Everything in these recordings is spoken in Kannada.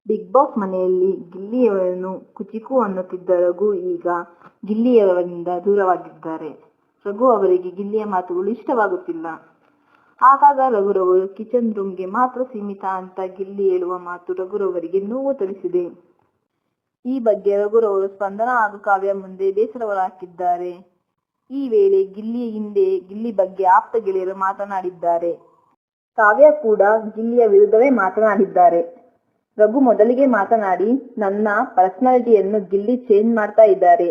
ಬಿಗ್ ಬಾಸ್ ಮನೆಯಲ್ಲಿ ಗಿಲ್ಲಿಯವರನ್ನು ಕುಚಿಕು ಅನ್ನುತ್ತಿದ್ದ ರಘು ಈಗ ಗಿಲ್ಲಿಯವರಿಂದ ದೂರವಾಗಿದ್ದಾರೆ. ರಘು ಅವರಿಗೆ ಗಿಲ್ಲಿಯ ಮಾತುಗಳು ಇಷ್ಟವಾಗುತ್ತಿಲ್ಲ. ಆಗಾಗ ರಘುರವರು ಕಿಚನ್ ರೂಮ್ಗೆ ಮಾತ್ರ ಸೀಮಿತ ಅಂತ ಗಿಲ್ಲಿ ಹೇಳುವ ಮಾತು ರಘುರವರಿಗೆ ನೋವು ತರಿಸಿದೆ. ಈ ಬಗ್ಗೆ ರಘುರವರು ಸ್ಪಂದನಾ ಹಾಗೂ ಕಾವ್ಯ ಮುಂದೆ ಬೇಸರ ಹಾಕಿದ್ದಾರೆ. ಈ ವೇಳೆ ಗಿಲ್ಲಿ ಹಿಂದೆ ಗಿಲ್ಲಿ ಬಗ್ಗೆ ಆಪ್ತ ಗೆಳೆಯರು ಮಾತನಾಡಿದ್ದಾರೆ. ಕಾವ್ಯ ಕೂಡ ಗಿಲ್ಲಿಯ ವಿರುದ್ಧವೇ ಮಾತನಾಡಿದ್ದಾರೆ. ರಘು ಮೊದಲಿಗೆ ಮಾತನಾಡಿ, ನನ್ನ ಪರ್ಸನಾಲಿಟಿಯನ್ನು ಗಿಲ್ಲಿ ಚೇಂಜ್ ಮಾಡ್ತಾ ಇದ್ದಾರೆ.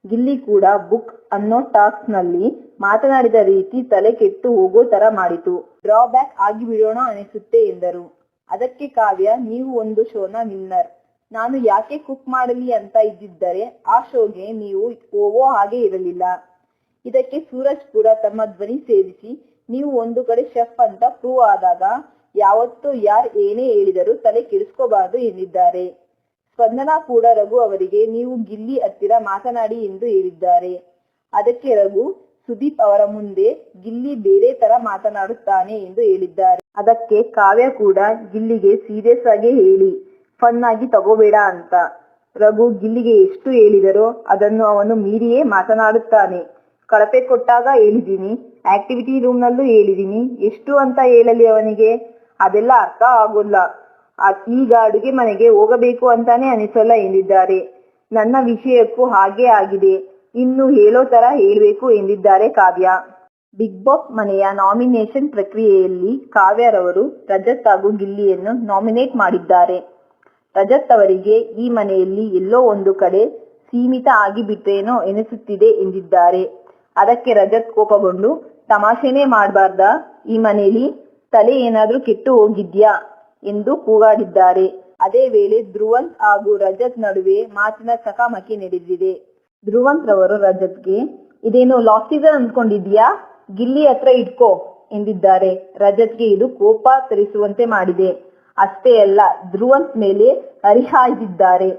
ಗಿಲ್ಲಿ ಕೂಡ ಬುಕ್ ಅನ್ನೋ ಟಾಸ್ಕ್ ನಲ್ಲಿ ಮಾತನಾಡಿದ ರೀತಿ ತಲೆ ಕೆಟ್ಟು ಹೋಗೋ ತರ ಮಾಡಿತು. ಡ್ರಾಬ್ಯಾಕ್ ಆಗಿಬಿಡೋಣ ಅನಿಸುತ್ತೆ ಎಂದರು. ಅದಕ್ಕೆ ಕಾವ್ಯ, ನೀವು ಒಂದು ಶೋನ ವಿನ್ನರ್. ನಾನು ಯಾಕೆ ಕುಕ್ ಮಾಡಲಿ ಅಂತ ಇದ್ದಿದ್ದರೆ ಆ ಶೋಗೆ ನೀವು ಹೋಗೋ ಹಾಗೆ ಇರಲಿಲ್ಲ. ಇದಕ್ಕೆ ಸೂರಜ್ ಕೂಡ ತಮ್ಮ ಧ್ವನಿ ಸೇರಿಸಿ, ನೀವು ಒಂದು ಕಡೆ ಶೆಫ್ ಅಂತ ಪ್ರೂವ್ ಆದಾಗ ಯಾವತ್ತೂ ಯಾರು ಏನೇ ಹೇಳಿದರೂ ತಲೆ ಕೆಡಿಸ್ಕೋಬಾರ್ದು ಎಂದಿದ್ದಾರೆ. ಸ್ಪಂದನಾ ಕೂಡ ರಘು ಅವರಿಗೆ ನೀವು ಗಿಲ್ಲಿ ಹತ್ತಿರ ಮಾತನಾಡಿ ಎಂದು ಹೇಳಿದ್ದಾರೆ. ಅದಕ್ಕೆ ರಘು, ಸುದೀಪ್ ಅವರ ಮುಂದೆ ಗಿಲ್ಲಿ ಬೇರೆ ತರ ಮಾತನಾಡುತ್ತಾನೆ ಎಂದು ಹೇಳಿದ್ದಾರೆ. ಅದಕ್ಕೆ ಕಾವ್ಯ ಕೂಡ ಗಿಲ್ಲಿಗೆ ಸೀರಿಯಸ್ ಆಗಿ ಹೇಳಿ, ಫನ್ ಆಗಿ ತಗೋಬೇಡ ಅಂತ. ರಘು ಗಿಲ್ಲಿಗೆ ಎಷ್ಟು ಹೇಳಿದರೋ ಅದನ್ನು ಅವನು ಮೀರಿಯೇ ಮಾತನಾಡುತ್ತಾನೆ. ಕಳಪೆ ಕೊಟ್ಟಾಗ ಹೇಳಿದೀನಿ, ಆಕ್ಟಿವಿಟಿ ರೂಮ್ ನಲ್ಲೂ ಹೇಳಿದೀನಿ, ಎಷ್ಟು ಅಂತ ಹೇಳಲಿ ಅವನಿಗೆ? ಅದೆಲ್ಲ ಅರ್ಥ ಆಗೋಲ್ಲ. ಈಗ ಅಡುಗೆ ಮನೆಗೆ ಹೋಗಬೇಕು ಅಂತಾನೆ ಅನಿಸಲ್ಲ ಎಂದಿದ್ದಾರೆ. ನನ್ನ ವಿಷಯಕ್ಕೂ ಹಾಗೆ ಆಗಿದೆ, ಇನ್ನು ಹೇಳೋ ತರ ಹೇಳ್ಬೇಕು ಎಂದಿದ್ದಾರೆ ಕಾವ್ಯ. ಬಿಗ್ ಬಾಸ್ ಮನೆಯ ನಾಮಿನೇಷನ್ ಪ್ರಕ್ರಿಯೆಯಲ್ಲಿ ಕಾವ್ಯರವರು ರಜತ್ ಹಾಗೂ ಗಿಲ್ಲಿಯನ್ನು ನಾಮಿನೇಟ್ ಮಾಡಿದ್ದಾರೆ. ರಜತ್ ಅವರಿಗೆ ಈ ಮನೆಯಲ್ಲಿ ಎಲ್ಲೋ ಒಂದು ಕಡೆ ಸೀಮಿತ ಆಗಿಬಿಟ್ರೇನೋ ಎನಿಸುತ್ತಿದೆ ಎಂದಿದ್ದಾರೆ. ಅದಕ್ಕೆ ರಜತ್ ಕೋಪಗೊಂಡು, ತಮಾಷೆನೇ ಮಾಡಬಾರ್ದಾ, ಈ ಮನೆಯಲ್ಲಿ ತಲೆ ಏನಾದ್ರೂ ಕೆಟ್ಟು ಹೋಗಿದ್ಯಾ ಎಂದು ಕೂಗಾಡಿದ್ದಾರೆ. ಅದೇ ವೇಳೆ ಧ್ರುವಂತ್ ಹಾಗೂ ರಜತ್ ನಡುವೆ ಮಾತಿನ ಚಕಮಕಿ ನಡೆದಿದೆ. ಧ್ರುವಂತ್ ರವರು ರಜತ್ಗೆ, ಇದೇನು ಲಾಸ್ಟ್ ಸೀಸನ್ ಅಂದ್ಕೊಂಡಿದ್ಯಾ, ಗಿಲ್ಲಿ ಹತ್ರ ಇಟ್ಕೋ ಎಂದಿದ್ದಾರೆ. ರಜತ್ಗೆ ಇದು ಕೋಪ ತರಿಸುವಂತೆ ಮಾಡಿದೆ. ಅಷ್ಟೇ ಅಲ್ಲ, ಧ್ರುವಂತ್ ಮೇಲೆ ಹರಿಹಾಯ್ದಿದ್ದಾರೆ.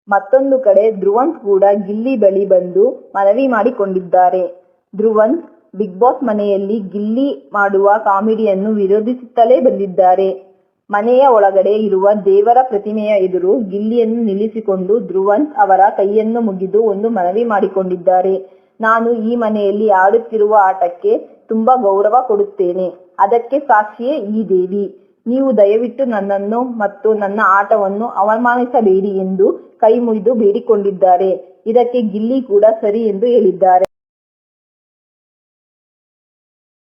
ಮತ್ತೊಂದು ಕಡೆ ಧ್ರುವಂತ್ ಕೂಡ ಗಿಲ್ಲಿ ಬಳಿ ಬಂದು ಮನವಿ ಮಾಡಿಕೊಂಡಿದ್ದಾರೆ. ಧ್ರುವಂತ್ ಬಿಗ್ ಬಾಸ್ ಮನೆಯಲ್ಲಿ ಗಿಲ್ಲಿ ಮಾಡುವ ಕಾಮಿಡಿಯನ್ನು ವಿರೋಧಿಸುತ್ತಲೇ ಬಂದಿದ್ದಾರೆ. ಮನೆಯ ಒಳಗಡೆ ಇರುವ ದೇವರ ಪ್ರತಿಮೆಯ ಎದುರು ಗಿಲ್ಲಿಯನ್ನು ನಿಲ್ಲಿಸಿಕೊಂಡು ಧ್ರುವಂತ್ ಅವರ ಕೈಯನ್ನು ಮುಗಿದು ಒಂದು ಮನವಿ ಮಾಡಿಕೊಂಡಿದ್ದಾರೆ. ನಾನು ಈ ಮನೆಯಲ್ಲಿ ಆಡುತ್ತಿರುವ ಆಟಕ್ಕೆ ತುಂಬಾ ಗೌರವ ಕೊಡುತ್ತೇನೆ. ಅದಕ್ಕೆ ಸಾಕ್ಷಿಯೇ ಈ ದೇವಿ. ನೀವು ದಯವಿಟ್ಟು ನನ್ನನ್ನು ಮತ್ತು ನನ್ನ ಆಟವನ್ನು ಅವಮಾನಿಸಬೇಡಿ ಎಂದು ಕೈ ಮುಗಿದು ಬೇಡಿಕೊಂಡಿದ್ದಾರೆ. ಇದಕ್ಕೆ ಗಿಲ್ಲಿ ಕೂಡ ಸರಿ ಎಂದು ಹೇಳಿದ್ದಾರೆ.